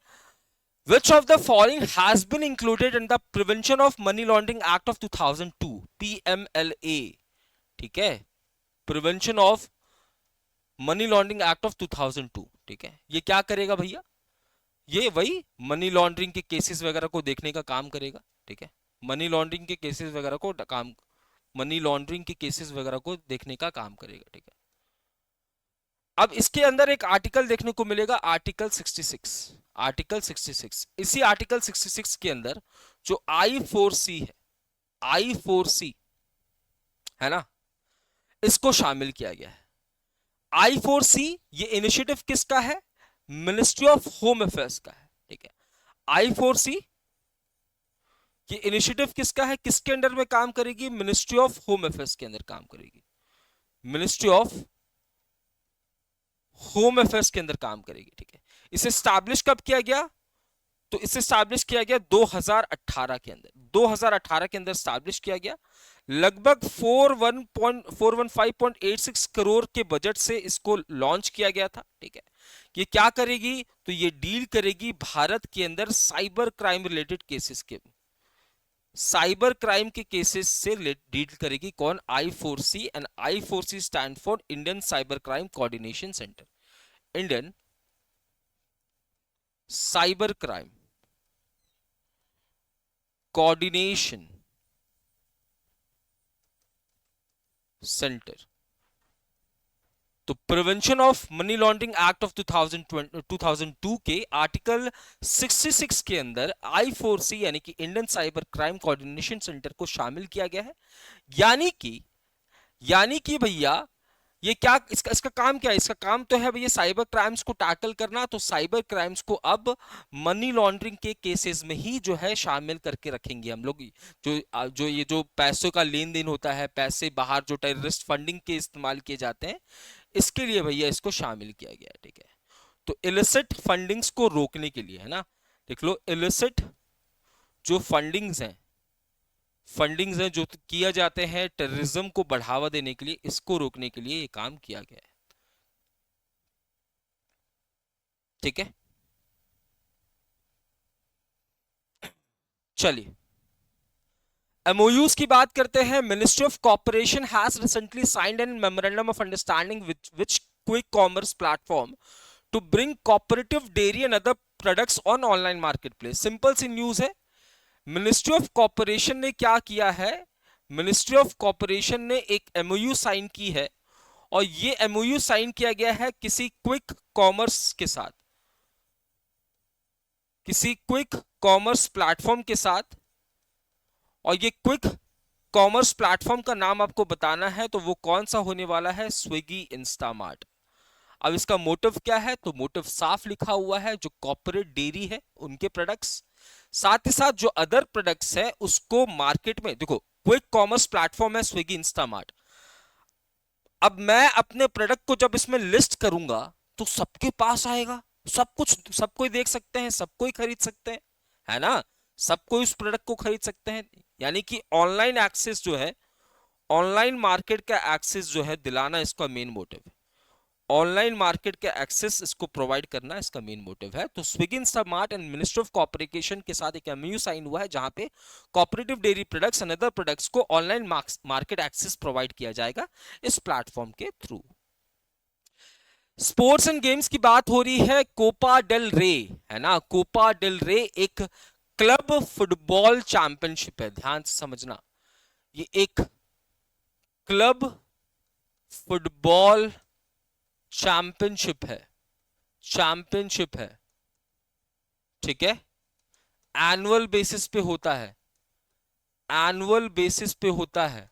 Which of the following has been included in the Prevention of Money Laundering Act of 2002 PMLA? ठीक है, prevention of money laundering act of 2002। ठीक है, ये क्या करेगा भैया? ये वही मनी लॉन्ड्रिंग के केसेस वगैरह को देखने का काम करेगा। ठीक है, मनी लॉन्ड्रिंग के केसेस वगैरह को काम, मनी लॉन्ड्रिंग के केसेस वगैरह को देखने का काम करेगा। ठीक है, अब इसके अंदर एक आर्टिकल देखने को मिलेगा, आर्टिकल 66। आर्टिकल 66, इसी आर्टिकल 66 के अंदर जो I4C है, I4C है ना, इसको शामिल किया गया है। I4C ये इनिशिएटिव किसका है? मिनिस्ट्री ऑफ होम अफेयर्स का है। ठीक है, I4C ये इनिशिएटिव किसका है? किसके अंडर में काम करेगी? मिनिस्ट्री ऑफ होम अफेयर्स के अंदर काम करेगी। मिनिस्ट्री ऑफ होम अफेयर्स के अंदर काम करेगी। ठीक है, इसे स्टैब्लिश कब किया गया? तो इसे स्टैब्लिश किया गया 2018 के अंदर। 2018 के अंदर स्टैब्लिश किया गया। लगभग 415.86 करोड़ के बजट से इसको लॉन्च किया गया था। ठीक है, ये क्या करेगी? तो ये डील करेगी भारत के अंदर साइबर क्राइम रिलेटेड केसेस के, साइबर क्राइम के केसेस से डील करेगी। कौन? I4C। And I4C stand for Indian cyber crime coordination centre. Indian cyber crime coordination centre. तो prevention of money laundering act of 2002 के आर्टिकल 66 के अंदर I4C यानी कि Indian cyber crime coordination centre को शामिल किया गया है। यानी कि भैया ये क्या, इसका काम क्या है? इसका काम तो है भैया साइबर क्राइम्स को टैकल करना। तो साइबर क्राइम्स को अब मनी लॉन्ड्रिंग के केसेस में ही जो है शामिल करके रखेंगे हम लोग। जो ये जो पैसों का लेन देन होता है, पैसे बाहर जो टेररिस्ट फंडिंग के इस्तेमाल किए जाते हैं, इसके लिए भैया इसको शामिल किया गया है। ठीक है, तो इलिसिट फंडिंग्स को रोकने के लिए, है ना, देख लो, इलिसिट जो फंडिंग्स हैं जो किया जाते हैं टेररिज्म को बढ़ावा देने के लिए, इसको रोकने के लिए ये काम किया गया है। ठीक है, चलिए एमओयूज की बात करते हैं। Ministry of corporation has recently signed an memorandum of understanding which quick commerce platform to bring cooperative dairy and other products on online marketplace. Simple सी न्यूज है। मिनिस्ट्री ऑफ कॉर्पोरेशन ने क्या किया है? मिनिस्ट्री ऑफ कॉर्पोरेशन ने एक MOU sign की है, और ये एमओयू साइन किया गया है किसी क्विक कॉमर्स के साथ, किसी क्विक कॉमर्स प्लेटफॉर्म के साथ। और ये क्विक कॉमर्स प्लेटफॉर्म का नाम आपको बताना है, तो वो कौन सा होने वाला है? Swiggy Instamart. अब इसका मोटिव क्या है? तो मोटिव साफ लिखा हुआ है, जो कॉर्पोरेट डेयरी है उनके प्रोडक्ट्स, साथ ही साथ जो अदर प्रोडक्ट्स है उसको मार्केट में, देखो क्विक कॉमर्स प्लेटफॉर्म है स्विगी इंस्टामार्ट। अब मैं अपने प्रोडक्ट को जब इसमें लिस्ट करूंगा तो सबके पास आएगा, सब कुछ, सब कोई देख सकते हैं, सब कोई खरीद सकते हैं, है ना? सब कोई उस प्रोडक्ट को खरीद सकते हैं। यानी कि ऑनलाइन एक्सेस जो है, ऑनलाइन मार्केट का एक्सेस जो है दिलाना इसका मेन मोटिव है। ऑनलाइन मार्केट के एक्सेस इसको प्रोवाइड करना इसका मेन मोटिव है। तो Swiggy Instamart and ministry of corporation के साथ एक एमओयू साइन हुआ है, जहां पे cooperative dairy products and other products को ऑनलाइन मार्केट एक्सेस प्रोवाइड किया जाएगा इस प्लेटफॉर्म के थ्रू। स्पोर्ट्स एंड गेम्स की बात हो रही है। कोपा डेल रे, है ना, कोपा डेल रे एक क्लब फुटबॉल चैंपियनशिप है, ध्यान से समझना। ये एक क्लब फुटबॉल चैंपियनशिप है, चैंपियनशिप है, ठीक है। एनुअल बेसिस पे होता है, एनुअल बेसिस पे होता है।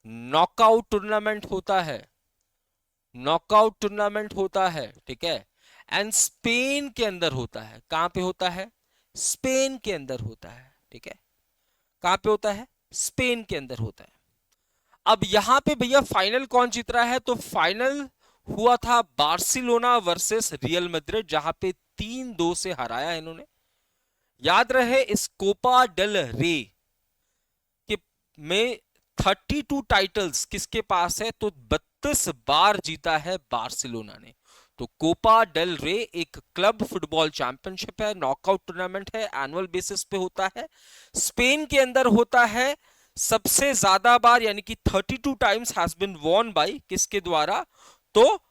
नॉकआउट टूर्नामेंट होता है, नॉकआउट टूर्नामेंट होता है, ठीक है। एंड स्पेन के अंदर होता है। कहां पे होता है? स्पेन के अंदर होता है, ठीक है। कहां पे होता है? स्पेन के अंदर होता है। अब यहां पे भैया फाइनल कौन जीत रहा है? तो फाइनल हुआ था बार्सिलोना वर्सेस रियल मैड्रिड, जहां पे 3-2 से हराया इन्होंने। याद रहे इस कोपा डेल रे के में 32 टाइटल्स किसके पास है? तो 32 बार जीता है बार्सिलोना ने। तो कोपा डेल रे एक क्लब फुटबॉल चैंपियनशिप है, नॉकआउट टूर्नामेंट है, एनुअल बेसिस पे होता है, स्पेन के अंदर होता है। सबसे ज्यादा बार यानी कि 32 times has been won by किसके द्वारा? तो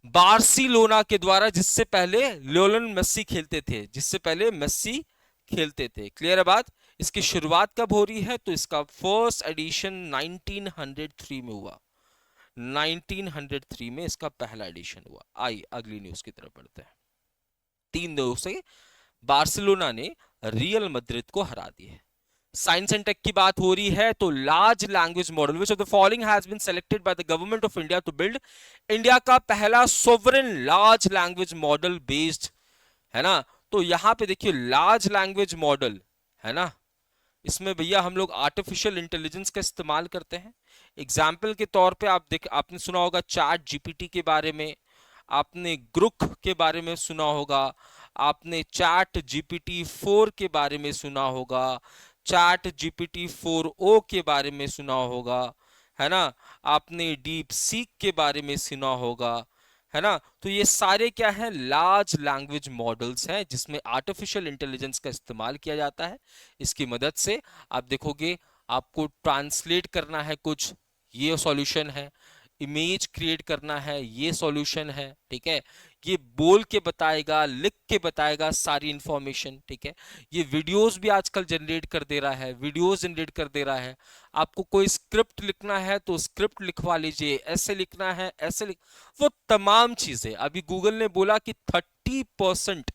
बार्सिलोना के द्वारा, जिससे पहले लियोनेल मेसी खेलते थे, जिससे पहले मेसी खेलते थे। क्लियर है बात? इसकी शुरुआत कब हो रही है? तो इसका फर्स्ट एडिशन 1903 में हुआ, 1903 में इसका पहला एडिशन हुआ। आई अगली न्यूज की तरफ बढ़ते हैं। 3-2 से बार्सिलोना ने रियल मैड्रिड को हरा दिया है। साइंस एंड टेक की बात हो रही है। तो large language model which of the following has been selected by the government of India to build India का पहला sovereign large language model based, है ना। तो यहां पे देखिए लार्ज लैंग्वेज मॉडल, है ना, इसमें भैया हम लोग आर्टिफिशियल इंटेलिजेंस का इस्तेमाल करते हैं। एग्जाम्पल के तौर पे आपने सुना होगा चैट जीपीटी के बारे में, आपने ग्रुक के बारे में सुना होगा, आपने चैट जीपीटी 4 के बारे में सुना होगा, चैट जीपीटी 4o के बारे में सुना होगा, है ना। आपने डीप सीक के बारे में सुना होगा, है ना। तो ये सारे क्या है? लार्ज लैंग्वेज मॉडल्स हैं, जिसमें आर्टिफिशियल इंटेलिजेंस का इस्तेमाल किया जाता है। इसकी मदद से आप देखोगे, आपको ट्रांसलेट करना है कुछ, ये सॉल्यूशन है। इमेज क्रिएट करना है, ये सॉल्यूशन है, ठीक है। ये बोल के बताएगा, लिख के बताएगा सारी इंफॉर्मेशन, ठीक है। ये वीडियोस भी आजकल जनरेट कर दे रहा है, वीडियोस जनरेट कर दे रहा है। आपको कोई स्क्रिप्ट लिखना है तो स्क्रिप्ट लिखवा लीजिए, ऐसे लिखना है ऐसे वो तमाम चीजें। अभी गूगल ने बोला कि 30%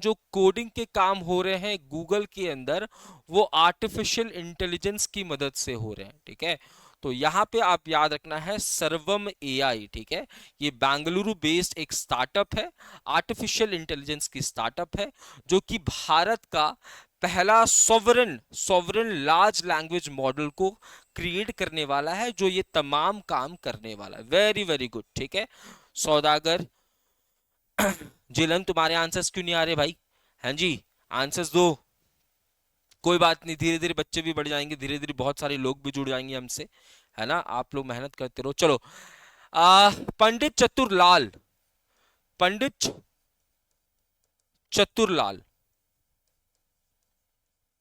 जो कोडिंग के काम हो रहे हैं गूगल के अंदर, वो आर्टिफिशियल इंटेलिजेंस की मदद से हो रहे हैं, ठीक है। तो यहां पे आप याद रखना है सर्वम एआई, ठीक है। ये बेंगलुरु बेस्ड एक स्टार्टअप है, आर्टिफिशियल इंटेलिजेंस की स्टार्टअप है, जो कि भारत का पहला sovereign sovereign large language model को क्रिएट करने वाला है, जो ये तमाम काम करने वाला है। वेरी वेरी गुड, ठीक है। सौदागर जिलन, तुम्हारे आंसर्स क्यों नहीं आ रहे भाई? हाँ जी, आंसर्स दो। कोई बात नहीं, धीरे धीरे बच्चे भी बढ़ जाएंगे, धीरे धीरे बहुत सारे लोग भी जुड़ जाएंगे हमसे, है ना। आप लोग मेहनत करते रहो। चलो, पंडित चतुरलाल, पंडित चतुरलाल,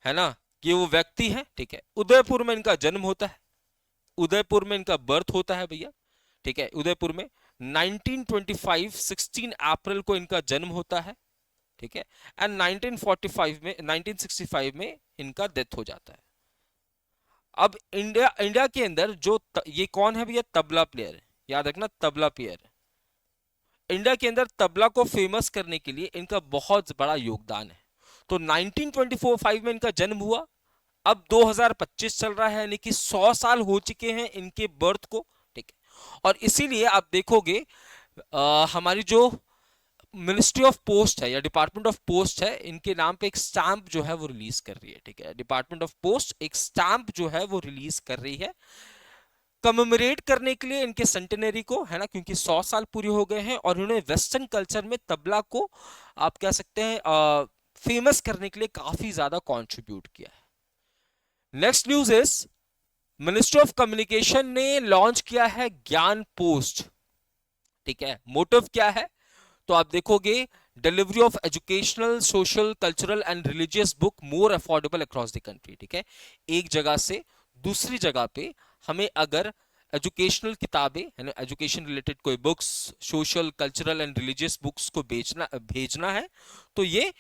है ना, ये वो व्यक्ति है, ठीक है, उदयपुर में इनका जन्म होता है, उदयपुर में इनका बर्थ होता है भैया, ठीक है, उदयपुर में 1925 16 अप्रैल को इनका जन्म होता है, ठीक है, एंड 1945 में 1965 में इनका डेथ हो जाता है। अब इंडिया इंडिया के अंदर ये कौन है भैया, तबला प्लेयर है, याद रखना तबला प्लेयर है। इंडिया के अंदर तबला को फेमस करने के लिए इनका बहुत बड़ा योगदान है। तो 1924-5 में इनका जन्म हुआ, अब 2025 चल रहा है, यानी कि 100 साल हो चुके हैं इनके बर्थ को, ठीक है। और इसीलिए आप देखोगे हमारी जो मिनिस्ट्री ऑफ पोस्ट है या डिपार्टमेंट ऑफ पोस्ट है, इनके नाम पे एक स्टैंप जो है वो रिलीज कर रही है, ठीक है। डिपार्टमेंट ऑफ पोस्ट एक स्टैंप जो है वो रिलीज कर रही है कमेमोरेट करने के लिए इनके सेंटेनरी को, है ना, क्योंकि 100 साल पूरे हो गए हैं और इन्होंने वेस्टर्न कल्चर में तबला को आप कह सकते हैं फेमस करने के लिए काफी ज्यादा कंट्रीब्यूट किया है। Next news is ministry of communication ने लॉन्च किया है ज्ञान पोस्ट, ठीक है। मोटिव क्या है, तो आप देखोगे delivery of educational social cultural and religious book more affordable across the country, ठीक है। एक जगह से दूसरी जगह पे हमें अगर एजुकेशनल किताबें, है ना, एजुकेशन रिलेटेड कोई books, social cultural and religious books को भेजना है, तो ये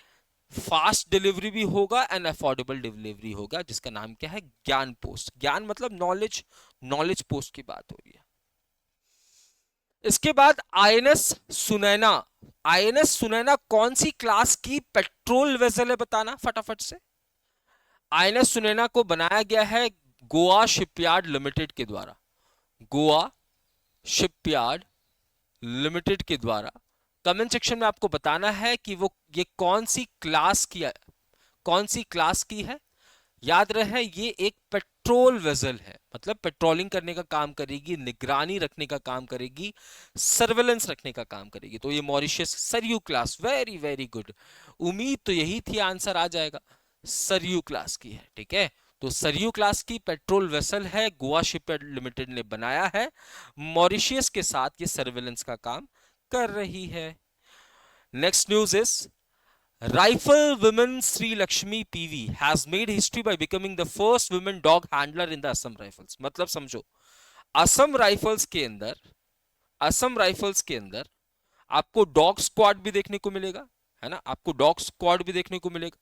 फास्ट डिलीवरी भी होगा एंड अफोर्डेबल डिलीवरी होगा, जिसका नाम क्या है, ज्ञान पोस्ट। ज्ञान मतलब नॉलेज, नॉलेज पोस्ट की बात हो रही है। इसके बाद आईएनएस सुनैना, आईएनएस सुनैना कौन सी क्लास की पेट्रोल वेसल है, बताना फटाफट से। आईएनएस सुनैना को बनाया गया है गोवा शिपयार्ड लिमिटेड के द्वारा, गोवा शिपयार्ड लिमिटेड के द्वारा। कमेंट सेक्शन में आपको बताना है कि वो ये कौन सी क्लास की है, कौन सी क्लास की है। याद रहे ये एक पेट्रोल वेसल है, मतलब पेट्रोलिंग करने का काम करेगी, निगरानी रखने का काम करेगी, सर्वेलेंस रखने का काम करेगी। तो ये Mauritius Saryu class, very very good, उम्मीद तो यही थी आंसर आ जाएगा, सरयू क्लास की है, ठीक है। तो सरयू क्लास की पेट्रोल वेसल है, गोवा शिपयार्ड लिमिटेड ने बनाया है, मॉरिशियस के साथ ये सर्वेलेंस का काम कर रही है। Next news is Rifle woman Sri Lakshmi PV has made history by becoming the first women dog handler in the Assam Rifles। मतलब समझो, असम राइफल्स के अंदर, असम राइफल्स के अंदर आपको डॉग स्क्वाड भी देखने को मिलेगा, है ना, आपको डॉग स्क्वाड भी देखने को मिलेगा।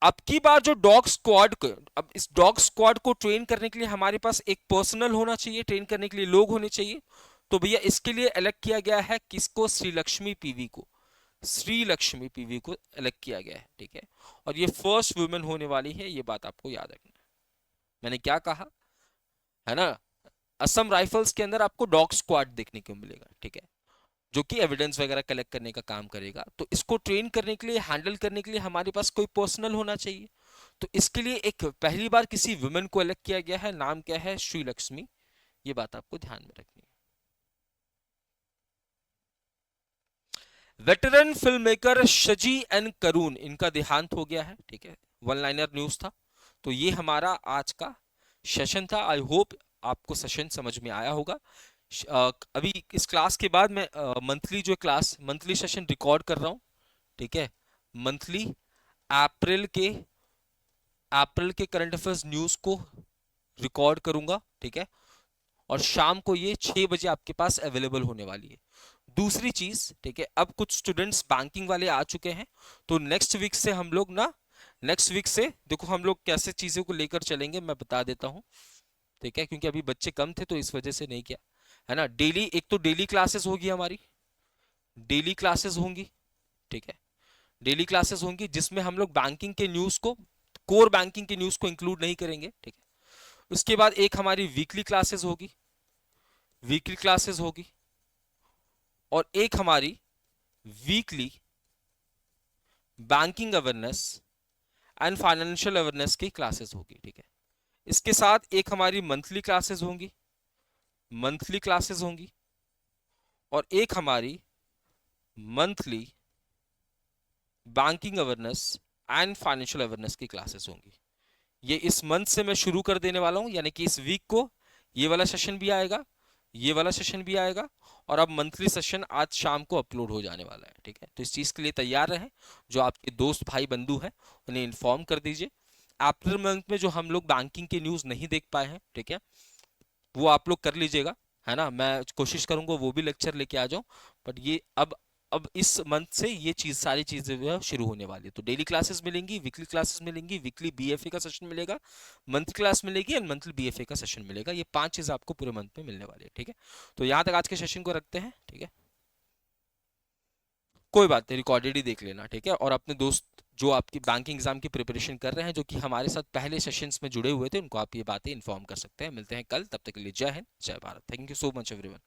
अब की बार जो डॉग स्क्वाड को, अब इस डॉग स्क्वाड को ट्रेन करने के लिए हमारे पास एक पर्सनल होना चाहिए, ट्रेन करने के लिए लोग होने चाहिए। तो भैया इसके लिए अलग किया गया है किसको, श्री लक्ष्मी पीवी को, श्री लक्ष्मी पीवी को अलग किया गया है, ठीक है। और ये फर्स्ट वुमेन होने वाली है, ये बात आपको याद रखना है। मैंने क्या कहा, है ना, असम राइफल्स के अंदर आपको डॉग स्क्वाड देखने को मिलेगा, ठीक है, जो कि एविडेंस वगैरह कलेक्ट करने का काम करेगा। तो इसको ट्रेन करने के लिए, हैंडल करने के लिए हमारे पास कोई पर्सनल होना चाहिए। तो इसके लिए एक पहली बार किसी वुमेन को अलग किया गया है, नाम क्या है, श्री लक्ष्मी। ये बात आपको ध्यान में रखनी है। वेटरन फिल्म मेकर शजी एन करून, इनका देहांत हो गया है, ठीक है। वन लाइनर न्यूज था। तो ये हमारा आज का सेशन था। आई होप आपको सेशन समझ में आया होगा। अभी इस क्लास के बाद मैं मंथली जो क्लास, मंथली सेशन रिकॉर्ड कर रहा हूँ, ठीक है। मंथली अप्रैल के करंट अफेयर्स न्यूज को रिकॉर्ड करूंगा, ठीक है। और शाम को ये 6 बजे आपके पास अवेलेबल होने वाली है। दूसरी चीज, ठीक है, अब कुछ स्टूडेंट्स बैंकिंग वाले आ चुके हैं, तो नेक्स्ट वीक से हम लोग ना, नेक्स्ट वीक से देखो हम लोग कैसे चीजों को लेकर चलेंगे, मैं बता देता हूँ, ठीक है, क्योंकि अभी बच्चे कम थे तो इस वजह से नहीं किया, है ना। डेली, एक तो डेली क्लासेस होगी हमारी, डेली क्लासेस होंगी, ठीक है, डेली क्लासेस होंगी जिसमें हम लोग बैंकिंग के न्यूज को, कोर बैंकिंग के न्यूज को इंक्लूड नहीं करेंगे, ठीक है। उसके बाद एक हमारी वीकली क्लासेस होगी, वीकली क्लासेस होगी, और एक हमारी weekly banking awareness and financial awareness की क्लासेस होगी, ठीक है। इसके साथ एक हमारी मंथली क्लासेस होंगी, मंथली क्लासेस होंगी, और एक हमारी monthly banking awareness and financial awareness की क्लासेस होंगी। ये इस मंथ से मैं शुरू कर देने वाला हूं, यानी कि इस वीक को ये वाला सेशन भी आएगा, ये वाला सेशन भी आएगा, और अब मंथली सेशन आज शाम को अपलोड हो जाने वाला है, ठीक है। तो इस चीज़ के लिए तैयार रहें, जो आपके दोस्त भाई बंधु हैं उन्हें इन्फॉर्म कर दीजिए। अप्रैल मंथ में जो हम लोग बैंकिंग की न्यूज़ नहीं देख पाए हैं, ठीक है, वो आप लोग कर लीजिएगा, है ना। मैं कोशिश करूंगा वो भी लेक्चर लेके आ जाऊं। बट ये अब इस मंथ से ये चीज, सारी चीजें जो है शुरू होने वाली है। तो डेली क्लासेस मिलेंगी, वीकली क्लासेस मिलेंगी, वीकली बीएफए का सेशन मिलेगा, मंथ क्लास मिलेगी एंड मंथली बीएफए का सेशन मिलेगा। ये 5 चीज आपको पूरे मंथ में मिलने वाली है, ठीक है। तो यहाँ तक आज के सेशन को रखते हैं, ठीक है। कोई बात नहीं, रिकॉर्डेड ही देख लेना, ठीक है। और अपने दोस्त जो आपकी बैंकिंग एग्जाम की प्रिपरेशन कर रहे हैं, जो कि हमारे साथ पहले सेशंस में जुड़े हुए थे, उनको आप ये बातें इन्फॉर्म कर सकते हैं। मिलते हैं कल, तब तक के लिए जय हिंद, जय Bharat. Thank you so much everyone.